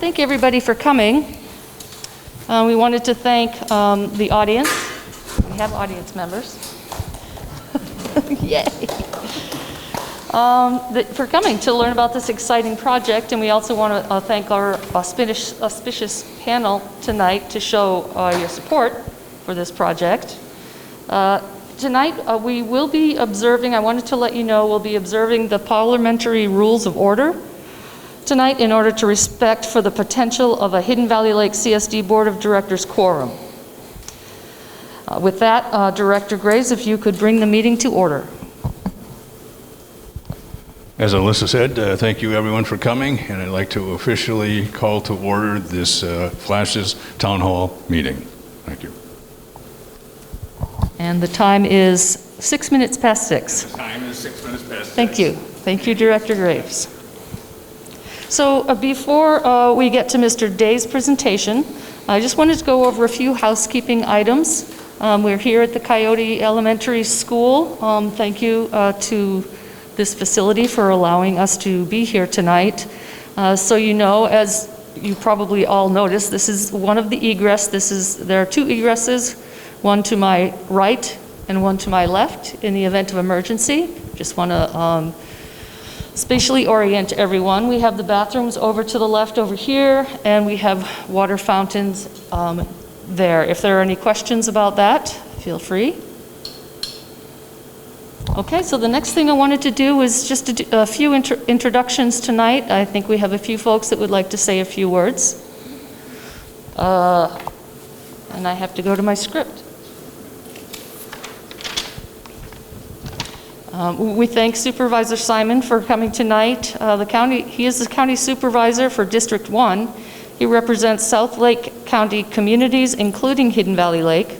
thank everybody for coming. We wanted to thank the audience. We have audience members. Yay! For coming to learn about this exciting project, and we also want to thank our auspicious panel tonight to show your support for this project. Tonight we will be observing, I wanted to let you know, we'll be observing the parliamentary rules of order tonight in order to respect for the potential of a Hidden Valley Lake CSD Board of Directors quorum. With that, Director Graves, if you could bring the meeting to order. As Alyssa said, thank you everyone for coming, and I'd like to officially call to order this Flashes Town Hall meeting. Thank you. And the time is 6 minutes past 6. The time is 6 minutes past 6. Thank you. Thank you, Director Graves. So before we get to Mr. Day's presentation, I just wanted to go over a few housekeeping items. We're here at the Coyote Elementary School. Thank you to this facility for allowing us to be here tonight. So you know, as you probably all noticed, this is one of the egress. There are two egresses, one to my right and one to my left in the event of emergency. Just want to spatially orient everyone. We have the bathrooms over to the left over here, and we have water fountains there. If there are any questions about that, feel free. Okay, so the next thing I wanted to do was just a few introductions tonight. I think we have a few folks that would like to say a few words. And I have to go to my script. We thank Supervisor Simon for coming tonight. He is the county supervisor for District 1. He represents South Lake County communities, including Hidden Valley Lake.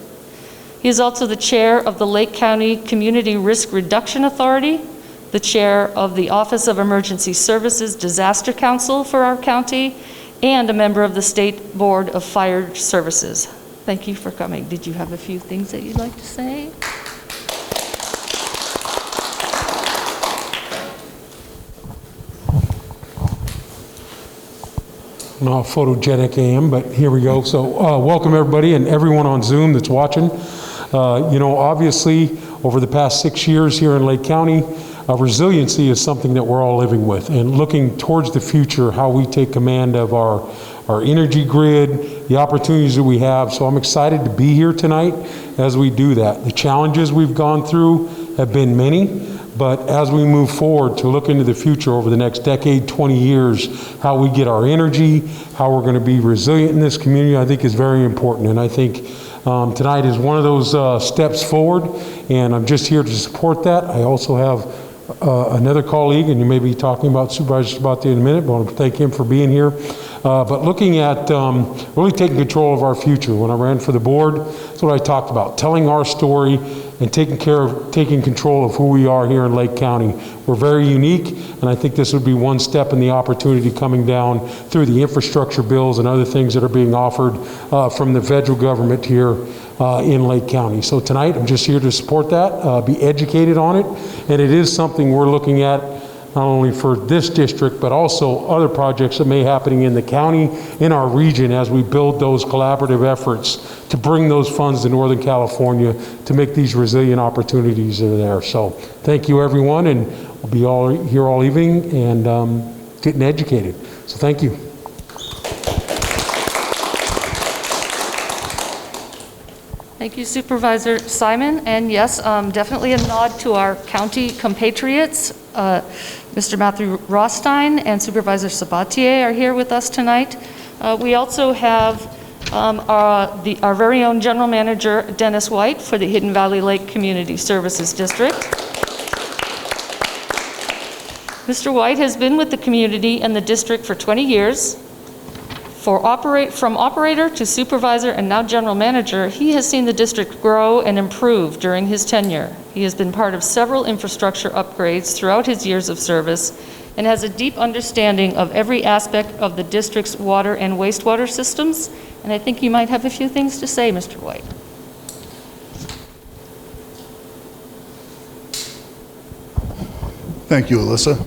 He is also the chair of the Lake County Community Risk Reduction Authority, the chair of the Office of Emergency Services Disaster Council for our county, and a member of the State Board of Fire Services. Thank you for coming. Did you have a few things that you'd like to say? I don't know how photogenic I am, but here we go. So welcome everybody and everyone on Zoom that's watching. You know, obviously over the past 6 years here in Lake County, resiliency is something that we're all living with, and looking towards the future, how we take command of our energy grid, the opportunities that we have. So I'm excited to be here tonight as we do that. The challenges we've gone through have been many. But as we move forward to look into the future over the next decade, 20 years, how we get our energy, how we're going to be resilient in this community, I think is very important. And I think tonight is one of those steps forward, and I'm just here to support that. I also have another colleague, and you may be talking about Supervisor Sabatier in a minute, but I want to thank him for being here. But looking at really taking control of our future. When I ran for the board, that's what I talked about, telling our story and taking control of who we are here in Lake County. We're very unique, and I think this would be one step in the opportunity coming down through the infrastructure bills and other things that are being offered from the federal government here in Lake County. So tonight, I'm just here to support that, be educated on it, and it is something we're looking at not only for this district, but also other projects that may be happening in the county, in our region, as we build those collaborative efforts to bring those funds to Northern California to make these resilient opportunities that are there. So thank you everyone, and we'll be all here all evening and getting educated. So thank you. Thank you, Supervisor Simon. And yes, definitely a nod to our county compatriots. Mr. Matthew Rothstein and Supervisor Sabatier are here with us tonight. We also have our very own General Manager, Dennis White, for the Hidden Valley Lake Community Services District. Mr. White has been with the community and the district for 20 years. From operator to supervisor and now general manager, he has seen the district grow and improve during his tenure. He has been part of several infrastructure upgrades throughout his years of service and has a deep understanding of every aspect of the district's water and wastewater systems. And I think you might have a few things to say, Mr. White. Thank you, Alyssa.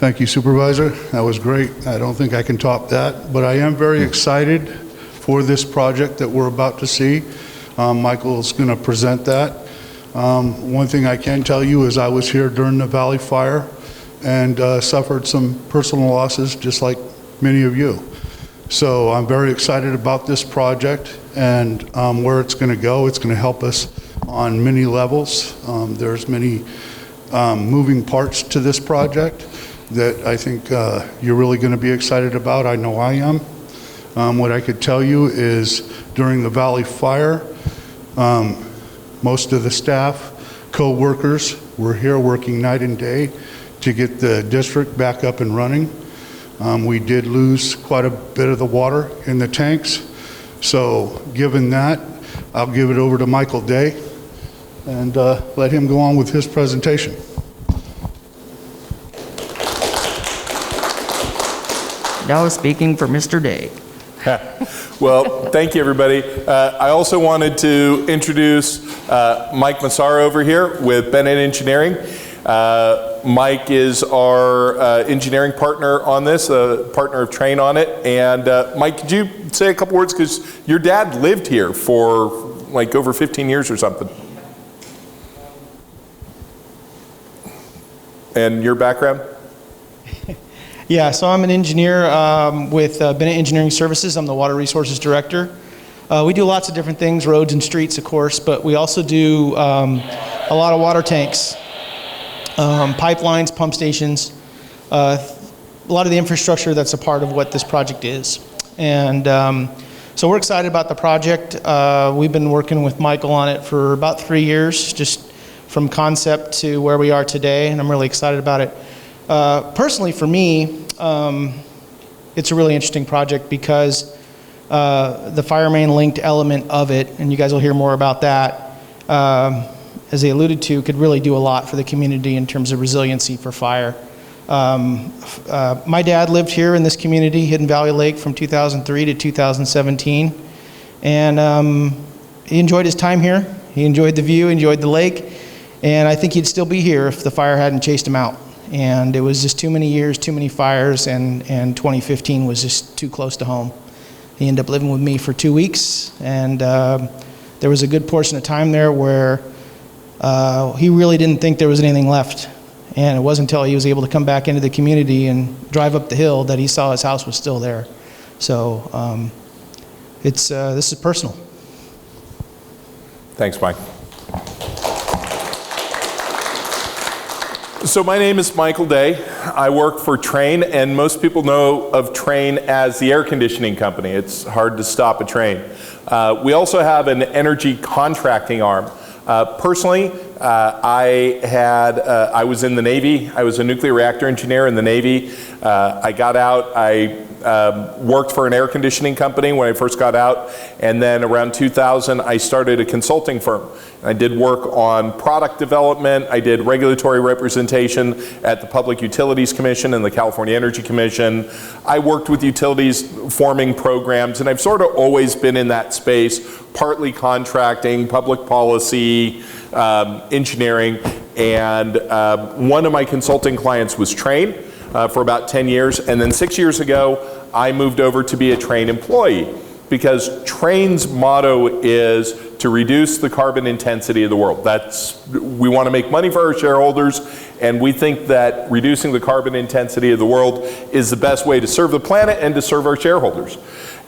Thank you, Supervisor. That was great. I don't think I can top that, but I am very excited for this project that we're about to see. Michael's going to present that. One thing I can tell you is I was here during the Valley Fire and suffered some personal losses just like many of you. So I'm very excited about this project and where it's going to go. It's going to help us on many levels. There's many moving parts to this project that I think you're really going to be excited about. I know I am. What I could tell you is during the Valley Fire, most of the staff, co-workers were here working night and day to get the district back up and running. We did lose quite a bit of the water in the tanks. So given that, I'll give it over to Michael Day and let him go on with his presentation. Now speaking for Mr. Day. Well, thank you, everybody. I also wanted to introduce Mike Massaro over here with Bennett Engineering. Mike is our engineering partner on this, partner of Train on it. And Mike, could you say a couple words? Because your dad lived here for like over 15 years or something. And your background? Yeah, so I'm an engineer with Bennett Engineering Services. I'm the Water Resources Director. We do lots of different things, roads and streets, of course, but we also do a lot of water tanks, pipelines, pump stations, a lot of the infrastructure that's a part of what this project is. And so we're excited about the project. We've been working with Michael on it for about 3 years, just from concept to where we are today, and I'm really excited about it. Personally, for me, it's a really interesting project because the fire main linked element of it, and you guys will hear more about that, as they alluded to, could really do a lot for the community in terms of resiliency for fire. My dad lived here in this community, Hidden Valley Lake, from 2003 to 2017, and he enjoyed his time here. He enjoyed the view, enjoyed the lake, and I think he'd still be here if the fire hadn't chased him out. And it was just too many years, too many fires, and 2015 was just too close to home. He ended up living with me for 2 weeks, and there was a good portion of time there where he really didn't think there was anything left. And it wasn't until he was able to come back into the community and drive up the hill that he saw his house was still there. So this is personal. Thanks, Mike. So my name is Michael Day. I work for Train, and most people know of Train as the air conditioning company. It's hard to stop a train. We also have an energy contracting arm. Personally, I was in the Navy. I was a nuclear reactor engineer in the Navy. I got out. I worked for an air conditioning company when I first got out, and then around 2000 I started a consulting firm. I did work on product development. I did regulatory representation at the Public Utilities Commission and the California Energy Commission. I worked with utilities forming programs, and I've sort of always been in that space, partly contracting, public policy, engineering, and one of my consulting clients was Train for about 10 years, and then 6 years ago I moved over to be a Train employee because Train's motto is to reduce the carbon intensity of the world. We want to make money for our shareholders, and we think that reducing the carbon intensity of the world is the best way to serve the planet and to serve our shareholders.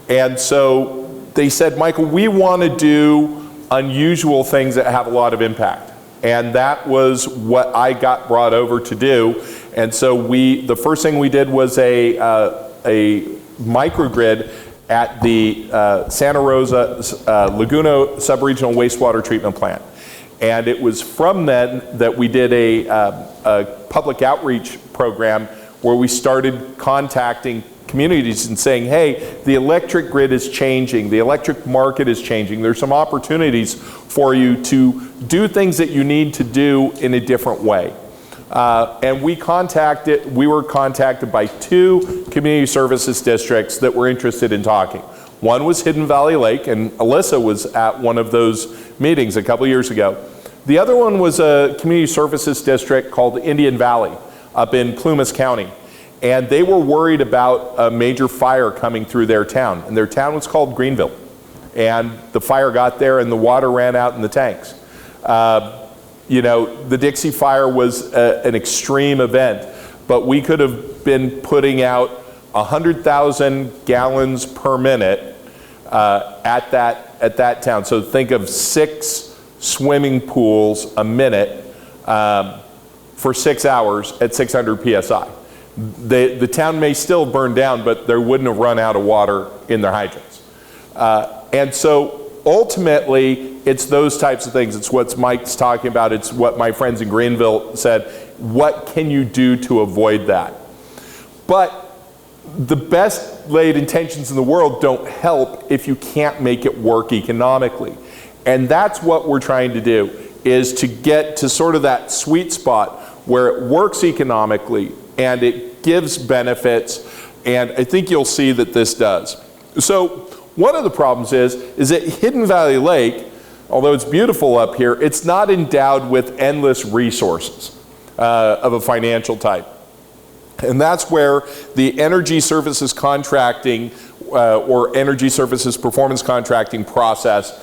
And so they said, Michael, we want to do unusual things that have a lot of impact. And that was what I got brought over to do. And so the first thing we did was a microgrid at the Santa Rosa Laguna Subregional Wastewater Treatment Plant. And it was from then that we did a public outreach program where we started contacting communities and saying, hey, the electric grid is changing, the electric market is changing, there's some opportunities for you to do things that you need to do in a different way. And we were contacted by 2 community services districts that were interested in talking. One was Hidden Valley Lake, and Alyssa was at one of those meetings a couple years ago. The other one was a community services district called Indian Valley up in Plumas County. and they were worried about a major fire coming through their town. And their town was called Greenville. And the fire got there and the water ran out in the tanks. You know, the Dixie Fire was an extreme event, but we could have been putting out 100,000 gallons per minute at that town. So think of 6 swimming pools a minute for 6 hours at 600 PSI. The town may still burn down, but they wouldn't have run out of water in their hydrants. And so ultimately, it's those types of things. It's what Mike's talking about. It's what my friends in Greenville said. What can you do to avoid that? But the best laid intentions in the world don't help if you can't make it work economically. And that's what we're trying to do, is to get to sort of that sweet spot where it works economically and it gives benefits. And I think you'll see that this does. So one of the problems is that Hidden Valley Lake, although it's beautiful up here, it's not endowed with endless resources of a financial type. And that's where the energy services contracting or energy services performance contracting process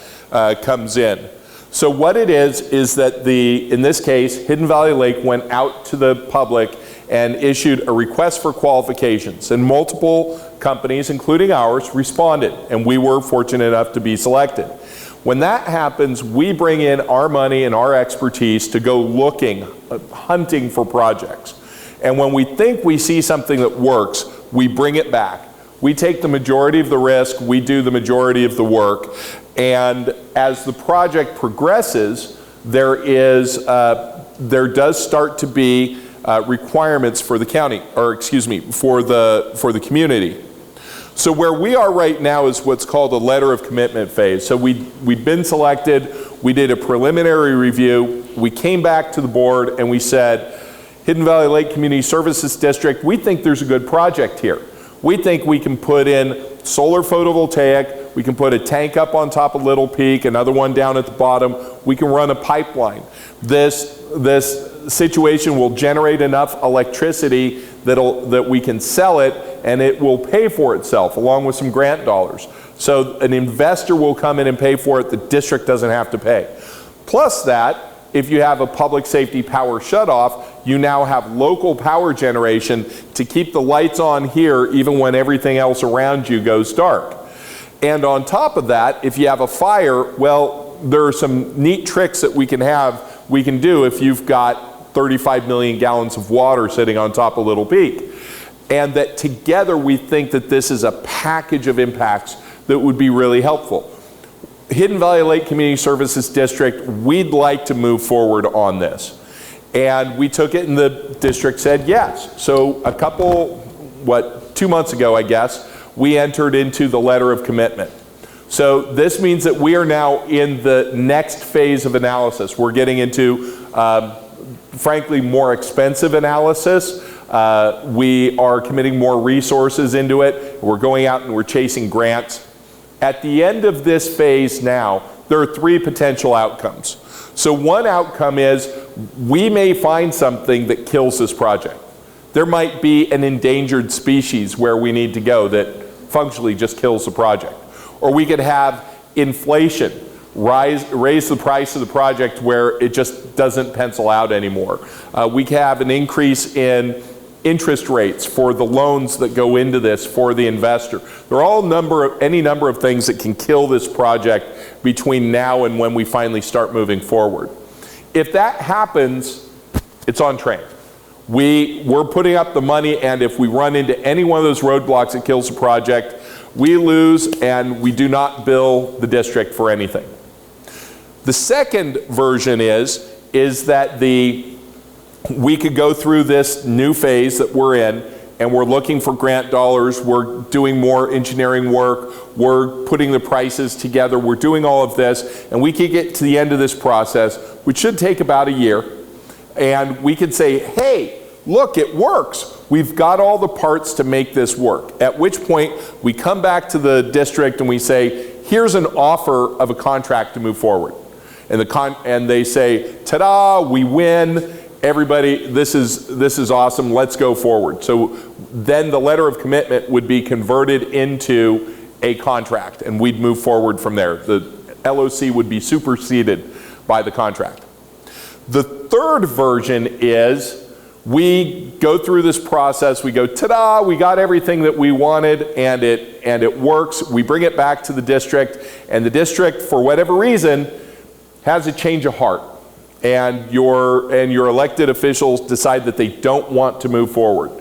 comes in. So what it is that in this case, Hidden Valley Lake went out to the public and issued a request for qualifications. And multiple companies, including ours, responded. And we were fortunate enough to be selected. When that happens, we bring in our money and our expertise to go looking, hunting for projects. And when we think we see something that works, we bring it back. We take the majority of the risk, we do the majority of the work, and as the project progresses, there does start to be requirements for the county, or excuse me, for the community. So where we are right now is what's called a letter of commitment phase. So we've been selected, we did a preliminary review, we came back to the board and we said, Hidden Valley Lake Community Services District, we think there's a good project here. We think we can put in solar photovoltaic, we can put a tank up on top of Little Peak, another one down at the bottom, we can run a pipeline. This situation will generate enough electricity that we can sell it and it will pay for itself along with some grant dollars. So an investor will come in and pay for it, the district doesn't have to pay. Plus that, if you have a public safety power shutoff, you now have local power generation to keep the lights on here even when everything else around you goes dark. And on top of that, if you have a fire, well, there are some neat tricks that we can do if you've got 35 million gallons of water sitting on top of Little Peak. And that together we think that this is a package of impacts that would be really helpful. Hidden Valley Lake Community Services District, we'd like to move forward on this. And we took it and the district said yes. So 2 months ago, I guess, we entered into the letter of commitment. So this means that we are now in the next phase of analysis. We're getting into, frankly, more expensive analysis. We are committing more resources into it. We're going out and we're chasing grants. At the end of this phase now, there are 3 potential outcomes. So one outcome is we may find something that kills this project. There might be an endangered species where we need to go that functionally just kills the project. Or we could have inflation raise the price of the project where it just doesn't pencil out anymore. We could have an increase in interest rates for the loans that go into this for the investor. There are all any number of things that can kill this project between now and when we finally start moving forward. If that happens, it's on train. We're putting up the money, and if we run into any one of those roadblocks that kills the project, we lose and we do not bill the district for anything. The second version is that we could go through this new phase that we're in, and we're looking for grant dollars, we're doing more engineering work, we're putting the prices together, we're doing all of this, and we could get to the end of this process, which should take about a year, and we could say, hey, look, it works. We've got all the parts to make this work. At which point, we come back to the district and we say, here's an offer of a contract to move forward. And they say, ta-da, we win. everybody, this is awesome, let's go forward. So then the letter of commitment would be converted into a contract, and we'd move forward from there. The LOC would be superseded by the contract. The third version is we go through this process, we go, ta-da, we got everything that we wanted, and it works. We bring it back to the district, and the district, for whatever reason, has a change of heart. And your elected officials decide that they don't want to move forward.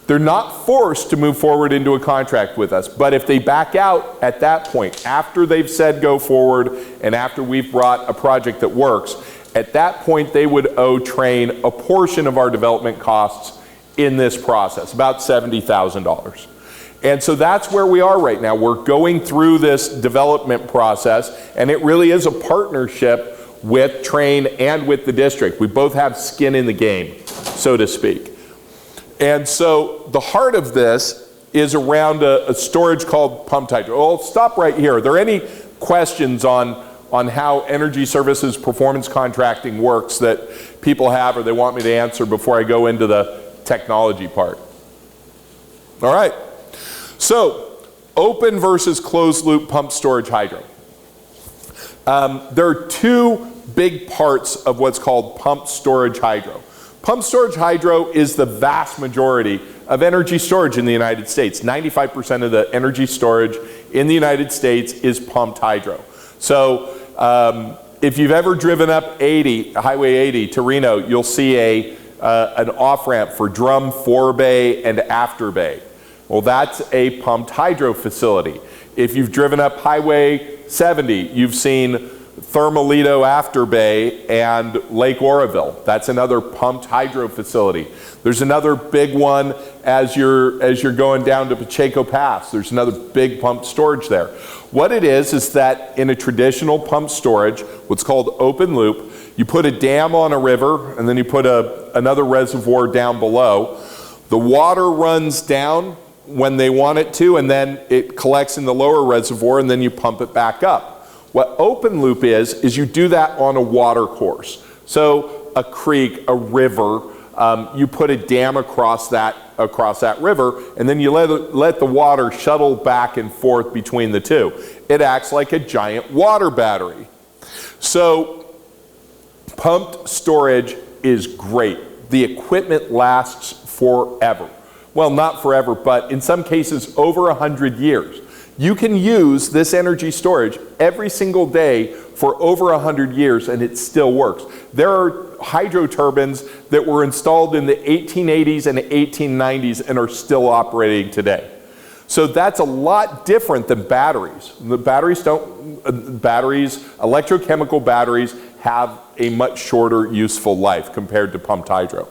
They're not forced to move forward into a contract with us, but if they back out at that point, after they've said go forward, and after we've brought a project that works, at that point they would owe Trane a portion of our development costs in this process, about $70,000. And so that's where we are right now. We're going through this development process, and it really is a partnership with Trane and with the district. We both have skin in the game, so to speak. And so the heart of this is around a storage called pumped hydro. I'll stop right here. Are there any questions on how energy services performance contracting works that people have or they want me to answer before I go into the technology part? All right. So, open versus closed loop pumped storage hydro. There are two big parts of what's called pumped storage hydro. Pumped storage hydro is the vast majority of energy storage in the United States. 95% of the energy storage in the United States is pumped hydro. So if you've ever driven up Highway 80 to Reno, you'll see an off-ramp for drum, forebay, and afterbay. Well, that's a pumped hydro facility. If you've driven up Highway 70, you've seen Thermalito Afterbay and Lake Oroville. That's another pumped hydro facility. There's another big one as you're going down to Pacheco Pass. There's another big pumped storage there. What it is that in a traditional pumped storage, what's called open loop, you put a dam on a river and then you put another reservoir down below. The water runs down when they want it to, and then it collects in the lower reservoir, and then you pump it back up. What open loop is you do that on a water course. So a creek, a river, you put a dam across that river, and then you let the water shuttle back and forth between the two. It acts like a giant water battery. So pumped storage is great. The equipment lasts forever. Well, not forever, but in some cases over 100 years. You can use this energy storage every single day for over 100 years and it still works. There are hydro turbines that were installed in the 1880s and 1890s and are still operating today. So that's a lot different than batteries. Electrochemical batteries have a much shorter useful life compared to pumped hydro.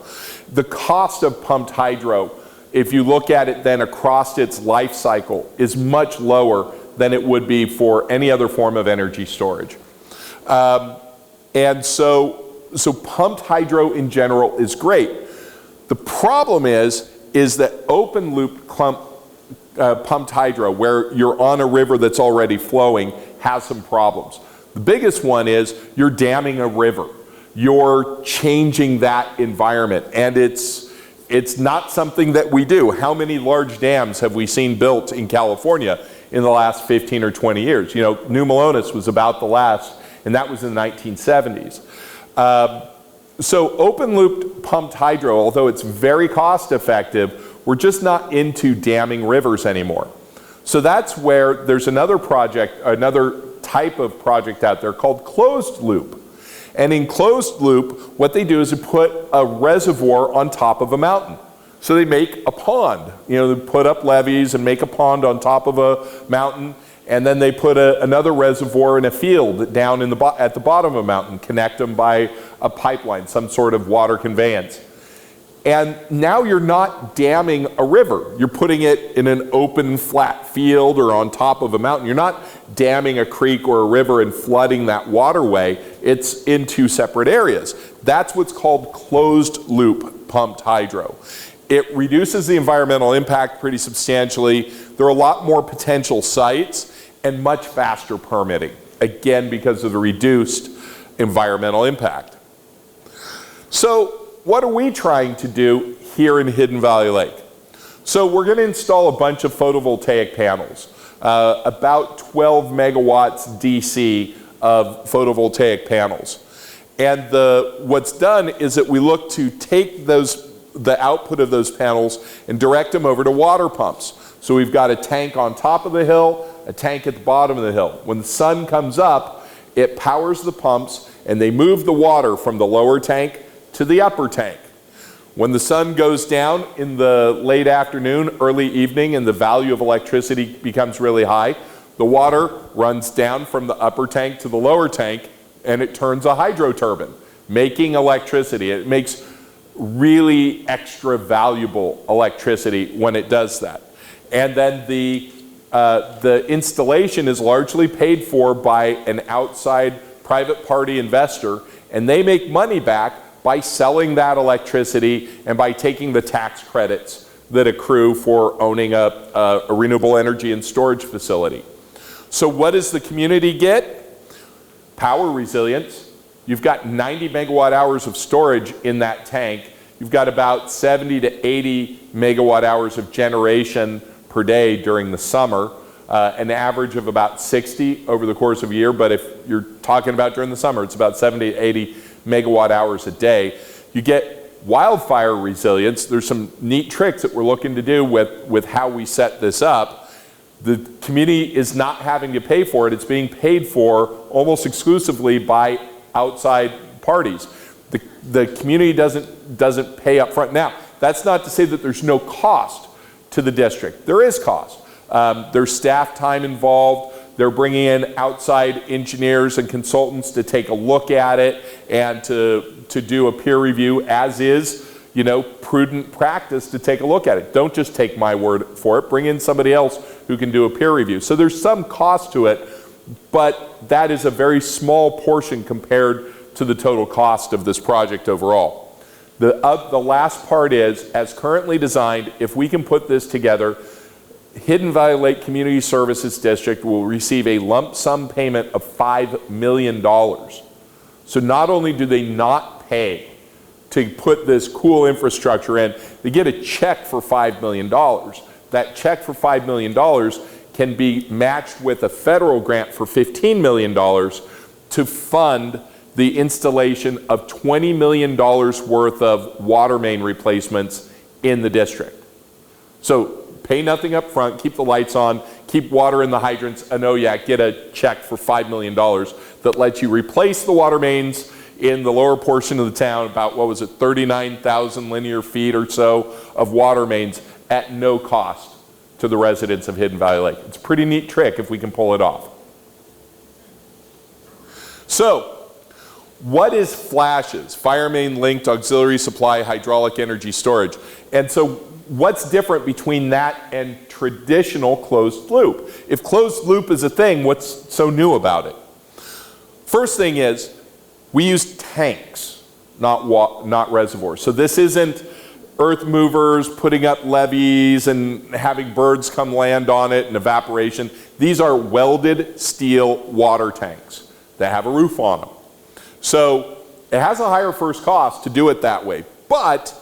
The cost of pumped hydro, if you look at it then across its life cycle, is much lower than it would be for any other form of energy storage. And so pumped hydro in general is great. The problem is that open loop pumped hydro, where you're on a river that's already flowing, has some problems. The biggest one is you're damming a river. You're changing that environment, and it's not something that we do. How many large dams have we seen built in California in the last 15 or 20 years? You know, New Melones was about the last, and that was in the 1970s. So open loop pumped hydro, although it's very cost effective, we're just not into damming rivers anymore. So that's where there's another project, another type of project out there called closed loop. And in closed loop, what they do is they put a reservoir on top of a mountain. So they make a pond. You know, they put up levees and make a pond on top of a mountain, and then they put another reservoir in a field down at the bottom of a mountain, connect them by a pipeline, some sort of water conveyance. And now you're not damming a river. You're putting it in an open, flat field or on top of a mountain. You're not damming a creek or a river and flooding that waterway. It's in two separate areas. That's what's called closed loop pumped hydro. It reduces the environmental impact pretty substantially. There are a lot more potential sites and much faster permitting, again, because of the reduced environmental impact. So what are we trying to do here in Hidden Valley Lake? So we're going to install a bunch of photovoltaic panels, about 12 megawatts DC of photovoltaic panels. And what's done is that we look to take the output of those panels and direct them over to water pumps. So we've got a tank on top of the hill, a tank at the bottom of the hill. When the sun comes up, it powers the pumps and they move the water from the lower tank to the upper tank. When the sun goes down in the late afternoon, early evening, and the value of electricity becomes really high, the water runs down from the upper tank to the lower tank and it turns a hydro turbine, making electricity. It makes really extra valuable electricity when it does that. And then the installation is largely paid for by an outside private party investor, and they make money back by selling that electricity and by taking the tax credits that accrue for owning a renewable energy and storage facility. So what does the community get? Power resilience. You've got 90 megawatt hours of storage in that tank. You've got about 70 to 80 megawatt hours of generation per day during the summer, an average of about 60 over the course of a year, but if you're talking about during the summer, it's about 70 to 80 megawatt hours a day. You get wildfire resilience. There's some neat tricks that we're looking to do with how we set this up. The community is not having to pay for it. It's being paid for almost exclusively by outside parties. The community doesn't pay up front. Now, that's not to say that there's no cost to the district. There is cost. There's staff time involved. They're bringing in outside engineers and consultants to take a look at it and to do a peer review, as is, prudent practice to take a look at it. Don't just take my word for it. Bring in somebody else who can do a peer review. So there's some cost to it, but that is a very small portion compared to the total cost of this project overall. The last part is, as currently designed, if we can put this together, Hidden Valley Lake Community Services District will receive a lump sum payment of $5 million. So not only do they not pay to put this cool infrastructure in, they get a check for $5 million. That check for $5 million can be matched with a federal grant for $15 million to fund the installation of $20 million worth of water main replacements in the district. So pay nothing up front, keep the lights on, keep water in the hydrants, and get a check for $5 million that lets you replace the water mains in the lower portion of the town, about, 39,000 linear feet or so of water mains at no cost to the residents of Hidden Valley Lake. It's a pretty neat trick if we can pull it off. So, what is FLASHES? Fire Main Linked Auxiliary Supply Hydraulic Energy Storage. And so what's different between that and traditional closed loop? If closed loop is a thing, what's so new about it? First thing is, we use tanks, not reservoirs. So this isn't earth movers putting up levees and having birds come land on it and evaporation. These are welded steel water tanks that have a roof on them. So it has a higher first cost to do it that way, but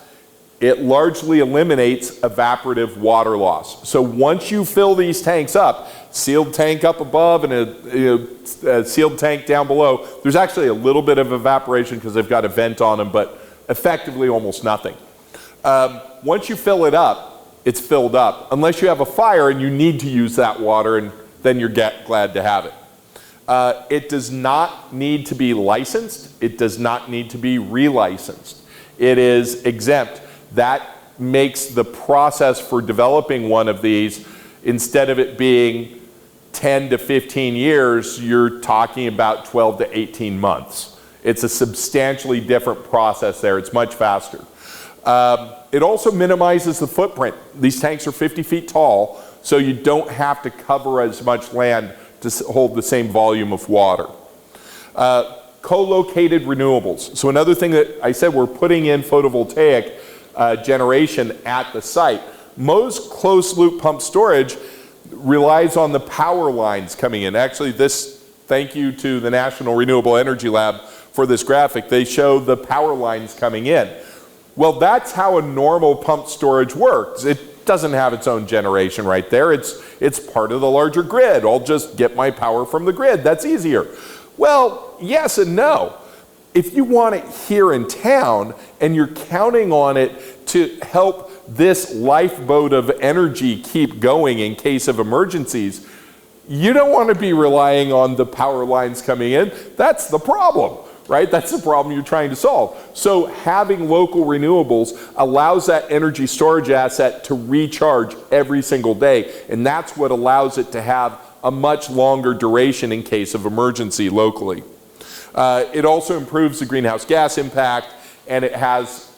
it largely eliminates evaporative water loss. So once you fill these tanks up, sealed tank up above and a sealed tank down below, there's actually a little bit of evaporation because they've got a vent on them, but effectively almost nothing. Once you fill it up, it's filled up, unless you have a fire and you need to use that water, and then you're glad to have it. It does not need to be licensed. It does not need to be relicensed. It is exempt. That makes the process for developing one of these, instead of it being 10 to 15 years, you're talking about 12 to 18 months. It's a substantially different process there. It's much faster. It also minimizes the footprint. These tanks are 50 feet tall, so you don't have to cover as much land to hold the same volume of water. Co-located renewables. So another thing that I said, we're putting in photovoltaic generation at the site. Most closed loop pump storage relies on the power lines coming in. Actually, thank you to the National Renewable Energy Lab for this graphic. They show the power lines coming in. Well, that's how a normal pump storage works. It doesn't have its own generation right there. It's part of the larger grid. I'll just get my power from the grid. That's easier. Well, yes and no. If you want it here in town and you're counting on it to help this lifeboat of energy keep going in case of emergencies, you don't want to be relying on the power lines coming in. That's the problem, right? That's the problem you're trying to solve. So having local renewables allows that energy storage asset to recharge every single day, and that's what allows it to have a much longer duration in case of emergency locally. It also improves the greenhouse gas impact, and it has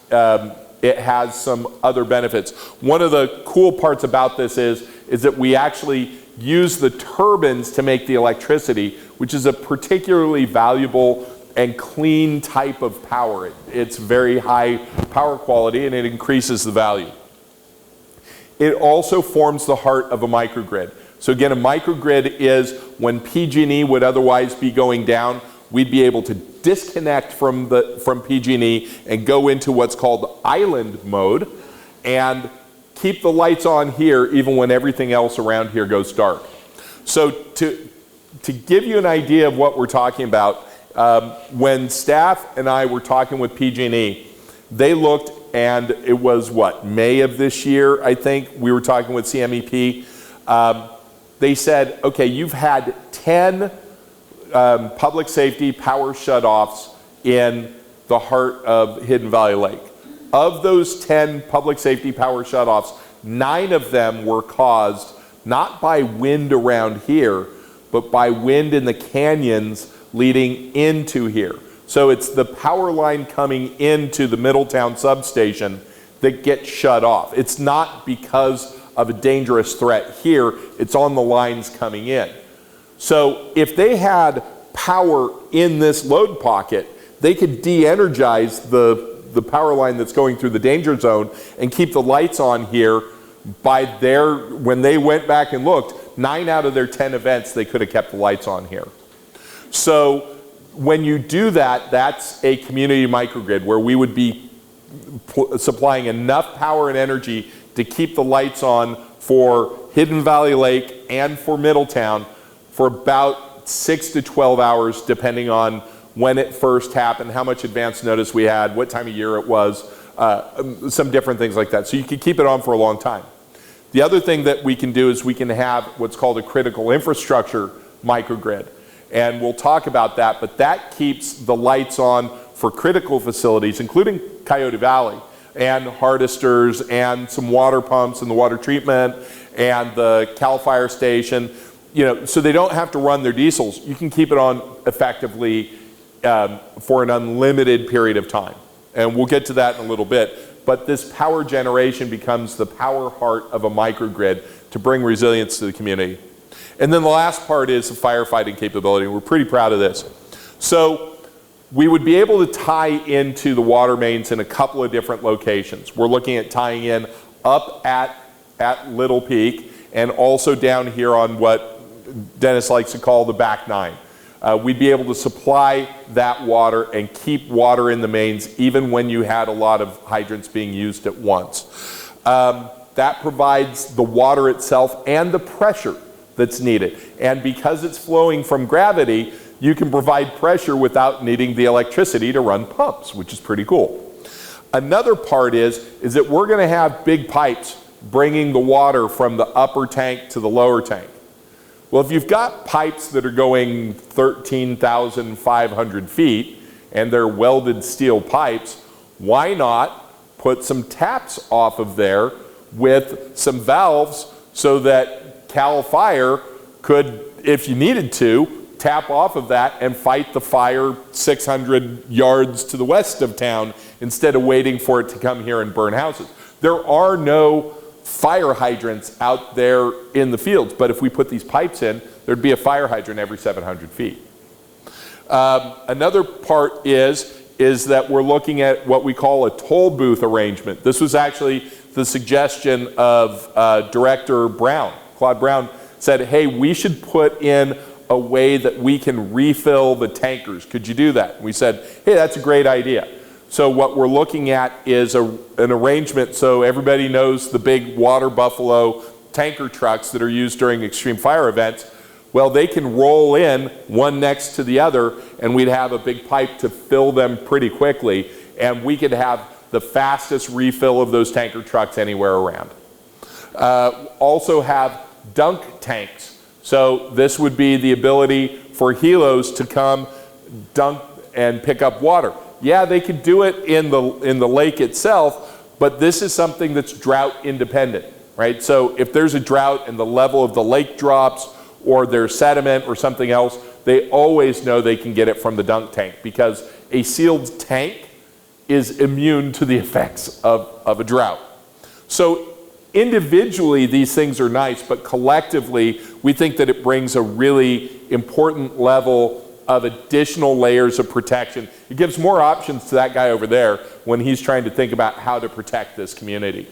some other benefits. One of the cool parts about this is that we actually use the turbines to make the electricity, which is a particularly valuable and clean type of power. It's very high power quality, and it increases the value. It also forms the heart of a microgrid. So again, a microgrid is when PG&E would otherwise be going down, we'd be able to disconnect from PG&E and go into what's called island mode and keep the lights on here even when everything else around here goes dark. So to give you an idea of what we're talking about, when staff and I were talking with PG&E, they looked, and it was what, May of this year, I think, we were talking with CMEP. They said, okay, you've had 10 public safety power shutoffs in the heart of Hidden Valley Lake. Of those 10 public safety power shutoffs, 9 of them were caused not by wind around here, but by wind in the canyons leading into here. So it's the power line coming into the Middletown substation that gets shut off. It's not because of a dangerous threat here, it's on the lines coming in. So if they had power in this load pocket, they could de-energize the power line that's going through the danger zone and keep the lights on here when they went back and looked, 9 out of their 10 events, they could have kept the lights on here. So when you do that, that's a community microgrid where we would be supplying enough power and energy to keep the lights on for Hidden Valley Lake and for Middletown for about 6 to 12 hours, depending on when it first happened, how much advance notice we had, what time of year it was, some different things like that. So you can keep it on for a long time. The other thing that we can do is we can have what's called a critical infrastructure microgrid. And we'll talk about that, but that keeps the lights on for critical facilities, including Coyote Valley, and hardesters, and some water pumps, and the water treatment, and the Cal Fire Station. You know, so they don't have to run their diesels. You can keep it on effectively for an unlimited period of time. And we'll get to that in a little bit. But this power generation becomes the power heart of a microgrid to bring resilience to the community. And then the last part is the firefighting capability. We're pretty proud of this. So we would be able to tie into the water mains in a couple of different locations. We're looking at tying in up at Little Peak and also down here on what Dennis likes to call the back 9. We'd be able to supply that water and keep water in the mains even when you had a lot of hydrants being used at once. That provides the water itself and the pressure that's needed. And because it's flowing from gravity, you can provide pressure without needing the electricity to run pumps, which is pretty cool. Another part is that we're going to have big pipes bringing the water from the upper tank to the lower tank. Well, if you've got pipes that are going 13,500 feet and they're welded steel pipes, why not put some taps off of there with some valves so that Cal Fire could, if you needed to, tap off of that and fight the fire 600 yards to the west of town instead of waiting for it to come here and burn houses. There are no fire hydrants out there in the fields, but if we put these pipes in, there'd be a fire hydrant every 700 feet. Another part is that we're looking at what we call a toll booth arrangement. This was actually the suggestion of Director Brown. Claude Brown said, hey, we should put in a way that we can refill the tankers. Could you do that? We said, hey, that's a great idea. So what we're looking at is an arrangement so everybody knows the big water buffalo tanker trucks that are used during extreme fire events. Well, they can roll in one next to the other, and we'd have a big pipe to fill them pretty quickly, and we could have the fastest refill of those tanker trucks anywhere around. Also have dunk tanks. So this would be the ability for helos to come dunk and pick up water. Yeah, they could do it in the lake itself, but this is something that's drought independent, right? So if there's a drought and the level of the lake drops, or there's sediment or something else, they always know they can get it from the dunk tank, because a sealed tank is immune to the effects of a drought. So individually, these things are nice, but collectively, we think that it brings a really important level of additional layers of protection. It gives more options to that guy over there when he's trying to think about how to protect this community.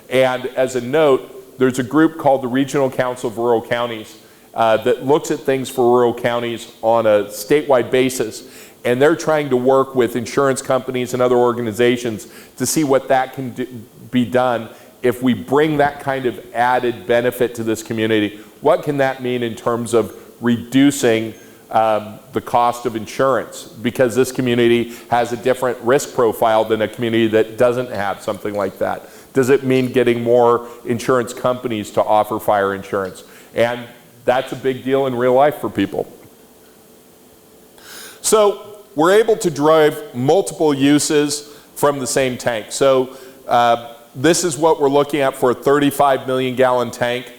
And as a note, there's a group called the Regional Council of Rural Counties that looks at things for rural counties on a statewide basis, and they're trying to work with insurance companies and other organizations to see what that can be done if we bring that kind of added benefit to this community. What can that mean in terms of reducing the cost of insurance? Because this community has a different risk profile than a community that doesn't have something like that. Does it mean getting more insurance companies to offer fire insurance? And that's a big deal in real life for people. So we're able to drive multiple uses from the same tank. So this is what we're looking at for a 35 million gallon tank.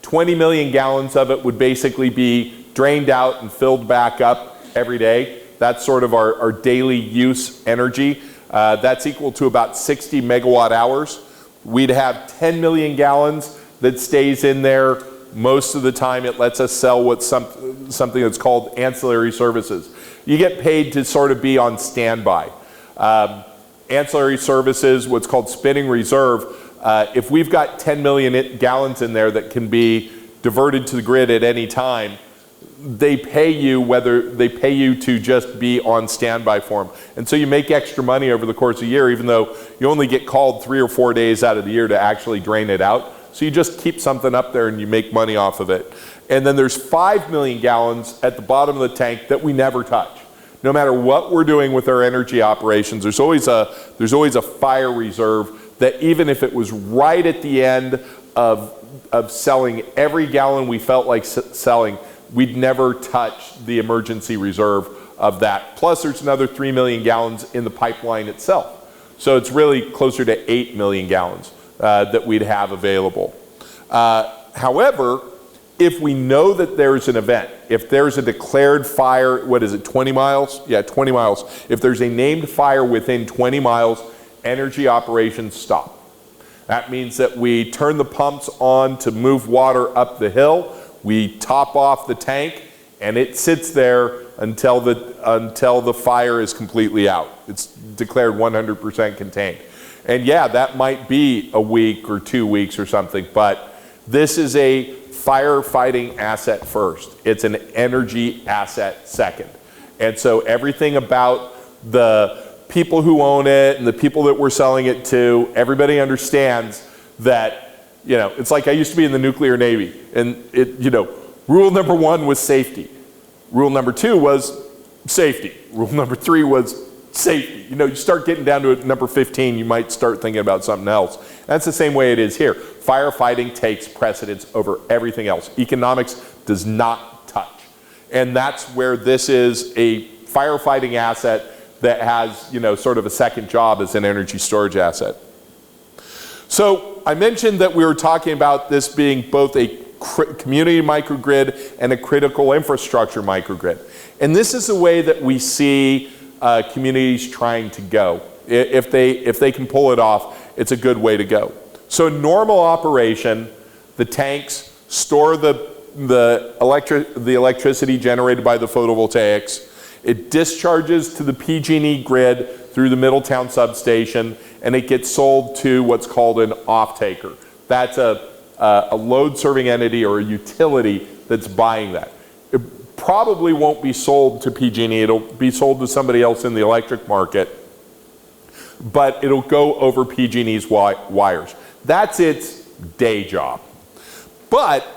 20 million gallons of it would basically be drained out and filled back up every day. That's sort of our daily use energy. That's equal to about 60 megawatt hours. We'd have 10 million gallons that stays in there. Most of the time it lets us sell what's something that's called ancillary services. You get paid to sort of be on standby. Ancillary services, what's called spinning reserve, if we've got 10 million gallons in there that can be diverted to the grid at any time, they pay you to just be on standby for them. And so you make extra money over the course of a year, even though you only get called 3 or 4 days out of the year to actually drain it out. So you just keep something up there and you make money off of it. And then there's 5 million gallons at the bottom of the tank that we never touch. No matter what we're doing with our energy operations, there's always a fire reserve that even if it was right at the end of selling every gallon we felt like selling, we'd never touch the emergency reserve of that. Plus there's another 3 million gallons in the pipeline itself. So it's really closer to 8 million gallons that we'd have available. However, if we know that there's an event, if there's a declared fire, 20 miles? Yeah, 20 miles. If there's a named fire within 20 miles, energy operations stop. That means that we turn the pumps on to move water up the hill, we top off the tank, and it sits there until the fire is completely out. It's declared 100% contained. And yeah, that might be a week or 2 weeks or something, but this is a firefighting asset first. It's an energy asset second. And so everything about the people who own it and the people that we're selling it to, everybody understands that, it's like I used to be in the nuclear Navy, and rule number 1 was safety. Rule number 2 was safety. Rule number 3 was safety. You start getting down to number 15, you might start thinking about something else. That's the same way it is here. Firefighting takes precedence over everything else. Economics does not touch. And that's where this is a firefighting asset that has, sort of a second job as an energy storage asset. So I mentioned that we were talking about this being both a community microgrid and a critical infrastructure microgrid. And this is the way that we see communities trying to go. If they can pull it off, it's a good way to go. So in normal operation, the tanks store the electricity generated by the photovoltaics. It discharges to the PG&E grid through the Middletown substation, and it gets sold to what's called an off-taker. That's a load-serving entity or a utility that's buying that. It probably won't be sold to PG&E. It'll be sold to somebody else in the electric market. but it'll go over PG&E's wires. That's its day job. But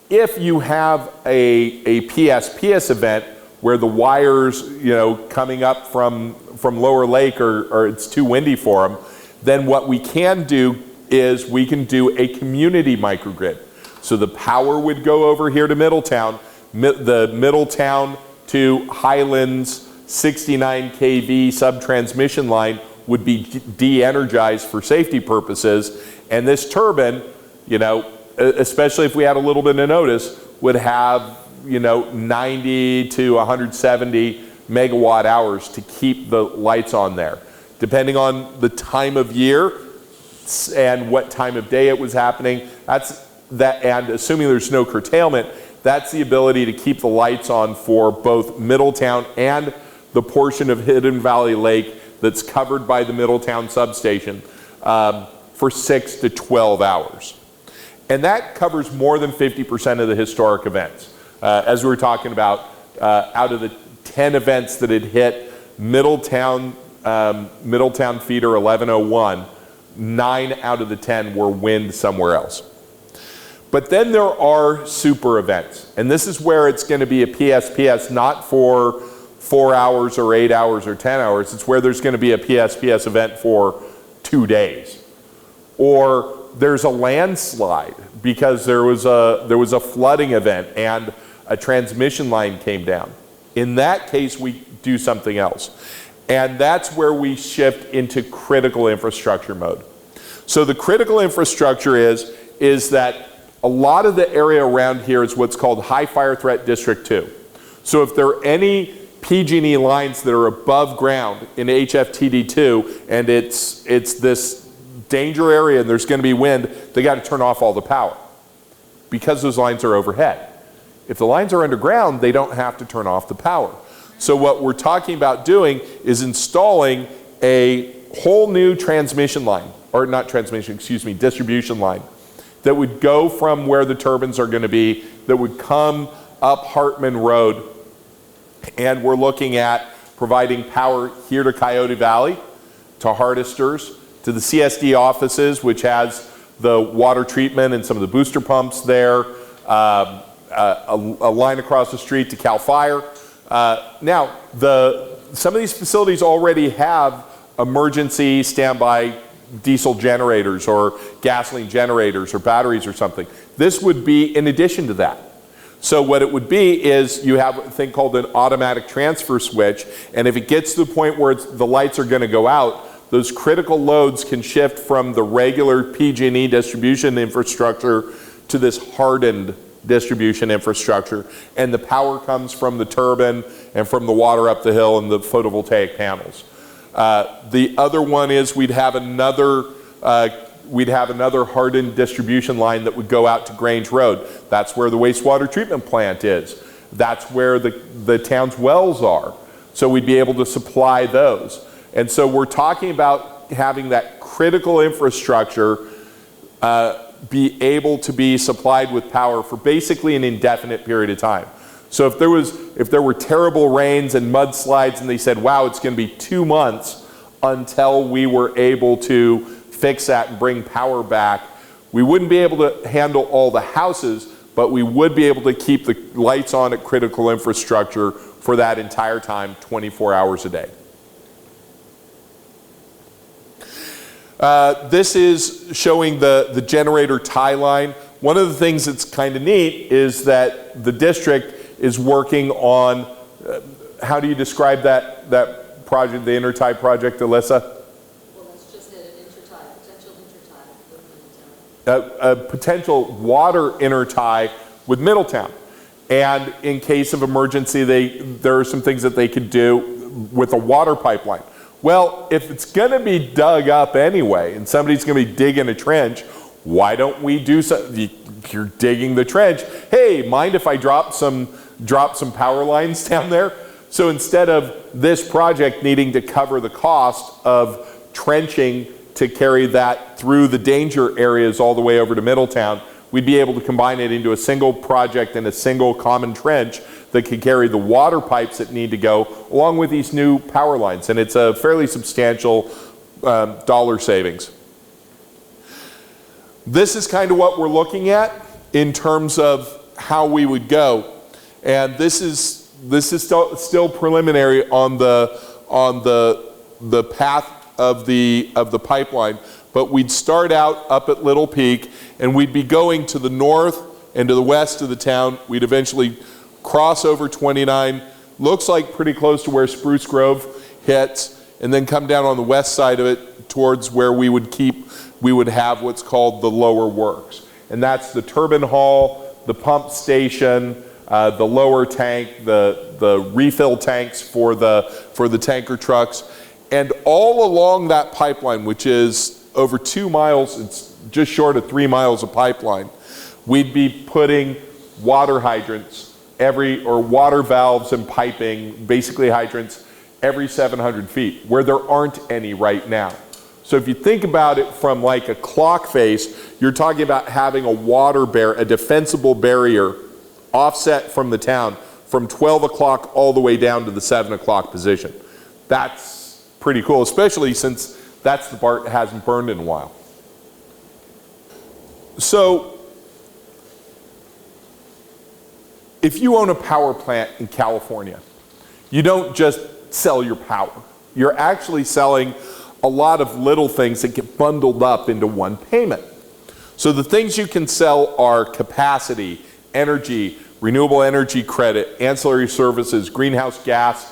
if you have a PSPS event where the wires, coming up from Lower Lake or it's too windy for them, then what we can do is we can do a community microgrid. So the power would go over here to Middletown, the Middletown to Highlands 69 kV sub-transmission line would be de-energized for safety purposes, and this turbine, especially if we had a little bit of notice, would have 90 to 170 megawatt hours to keep the lights on there. Depending on the time of year and what time of day it was happening, and assuming there's no curtailment, that's the ability to keep the lights on for both Middletown and the portion of Hidden Valley Lake that's covered by the Middletown substation for 6 to 12 hours. And that covers more than 50% of the historic events. As we were talking about, out of the 10 events that had hit Middletown feeder 1101, 9 out of the 10 were wind somewhere else. But then there are super events, and this is where it's going to be a PSPS, not for 4 hours or 8 hours or 10 hours. It's where there's going to be a PSPS event for 2 days. Or there's a landslide because there was a flooding event and a transmission line came down. In that case, we do something else. And that's where we shift into critical infrastructure mode. So the critical infrastructure is that a lot of the area around here is what's called High Fire Threat District 2. So if there are any PG&E lines that are above ground in HFTD2 and it's this danger area and there's going to be wind, they got to turn off all the power because those lines are overhead. If the lines are underground, they don't have to turn off the power. So what we're talking about doing is installing a whole new transmission line, or not transmission, excuse me, distribution line that would go from where the turbines are going to be, that would come up Hartman Road. And we're looking at providing power here to Coyote Valley, to Hardisters, to the CSD offices, which has the water treatment and some of the booster pumps there, a line across the street to Cal Fire. Now, some of these facilities already have emergency standby diesel generators or gasoline generators or batteries or something. This would be in addition to that. So what it would be is you have a thing called an automatic transfer switch, and if it gets to the point where the lights are going to go out, those critical loads can shift from the regular PG&E distribution infrastructure to this hardened distribution infrastructure, and the power comes from the turbine and from the water up the hill and the photovoltaic panels. The other one is we'd have another hardened distribution line that would go out to Grange Road. That's where the wastewater treatment plant is. That's where the town's wells are. So we'd be able to supply those. And so we're talking about having that critical infrastructure be able to be supplied with power for basically an indefinite period of time. So if there were terrible rains and mudslides and they said, wow, it's going to be 2 months until we were able to fix that and bring power back, we wouldn't be able to handle all the houses, but we would be able to keep the lights on at critical infrastructure for that entire time, 24 hours a day. This is showing the generator tie line. One of the things that's kind of neat is that the district is working on, how do you describe that project, the intertie project, Alyssa? Well, that's just it, an intertie, potential intertie with Middletown. A potential water intertie with Middletown. And in case of emergency, there are some things that they could do with a water pipeline. Well, if it's going to be dug up anyway, and somebody's going to be digging a trench, why don't we do something? You're digging the trench. Hey, mind if I drop some power lines down there? So instead of this project needing to cover the cost of trenching to carry that through the danger areas all the way over to Middletown, we'd be able to combine it into a single project and a single common trench that could carry the water pipes that need to go along with these new power lines. And it's a fairly substantial dollar savings. This is kind of what we're looking at in terms of how we would go, and this is still preliminary on the path of the pipeline. But we'd start out up at Little Peak, and we'd be going to the north and to the west of the town. We'd eventually cross over 29, looks like pretty close to where Spruce Grove hits, and then come down on the west side of it towards where we would have what's called the lower works. And that's the turbine hall, the pump station, the lower tank, the refill tanks for the tanker trucks. And all along that pipeline, which is over 2 miles, it's just short of 3 miles of pipeline, we'd be putting water hydrants or water valves and piping, basically hydrants, every 700 feet, where there aren't any right now. So if you think about it from like a clock face, you're talking about having a defensible barrier offset from the town from 12 o'clock all the way down to the 7 o'clock position. That's pretty cool, especially since that's the part that hasn't burned in a while. So, if you own a power plant in California, you don't just sell your power. You're actually selling a lot of little things that get bundled up into one payment. So the things you can sell are capacity, energy, renewable energy credit, ancillary services, greenhouse gas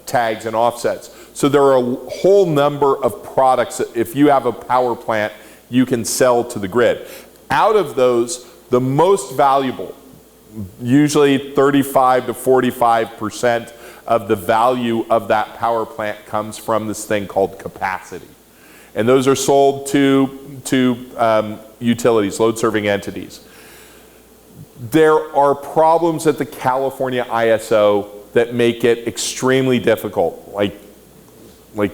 tags and offsets. So there are a whole number of products that if you have a power plant, you can sell to the grid. Out of those, the most valuable, usually 35 to 45% of the value of that power plant comes from this thing called capacity. And those are sold to utilities, load-serving entities. There are problems at the California ISO that make it extremely difficult, like